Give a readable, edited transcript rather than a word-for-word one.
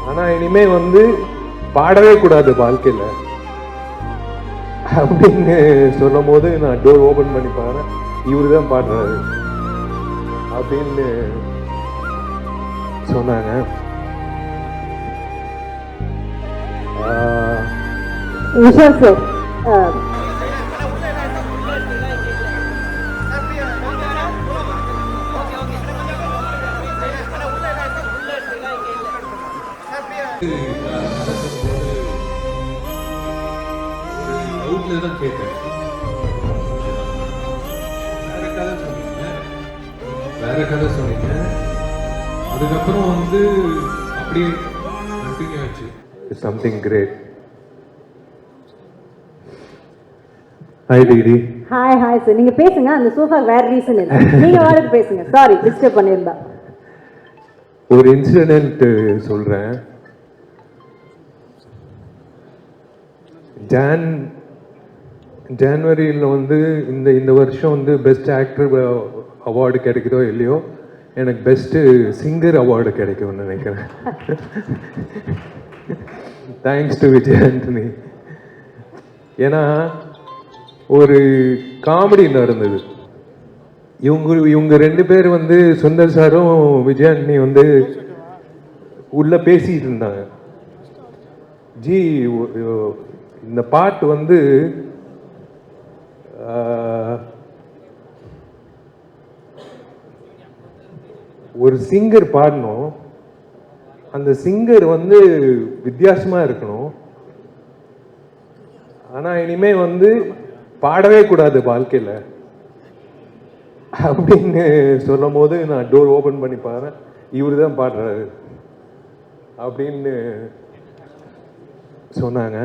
ஆனால் இனிமே வந்து பாடவே கூடாது வாழ்க்கையில் அப்படின்னு சொல்லும் போது நான் டோர் ஓபன் பண்ணி பாரு இவரு தான் பாடுறாரு அப்படின்னு சொன்னாங்க. விஷால் சார், தான் கேட்டேன், வேற கதை சொன்னீங்க. அதுக்கப்புறம் வந்து அப்படியே கண்டினியூ ஆச்சு. Something great. Hi degree. Hi sir, நீங்க பேசுங்க. அந்த சோஃபா வேற ரீசன் இல்லை, நீங்க வாடகை பேசுங்க. சாரி டிஸ்டர்ப் பண்ணியிருந்தா. ஒரு இன்சிடென்ட் சொல்றேன். ஜான்வரியில் வந்து இந்த வருஷம் வந்து பெஸ்ட் ஆக்டர் அவார்டு கிடைக்குதோ இல்லையோ, எனக்கு பெஸ்ட்டு சிங்கர் அவார்டு கிடைக்கும்னு நினைக்கிறேன். Thanks to Vijay Antony. ஏன்னா ஒரு காமெடி நடந்தது. இவங்க ரெண்டு பேர் வந்து சுந்தர் சாரும் விஜய் ஆண்டனி வந்து உள்ள பேசிட்டு இருந்தாங்க. ஜி இந்த பாட்டு வந்து ஒரு சிங்கர் பாடணும், அந்த சிங்கர் வந்து வித்தியாசமா இருக்கணும், ஆனா இனிமே வந்து பாடவே கூடாது வாழ்க்கையில அப்படின்னு சொல்லும் போது நான் டோர் ஓபன் பண்ணி பாரு இவரு தான் பாடுறாரு அப்படின்னு சொன்னாங்க.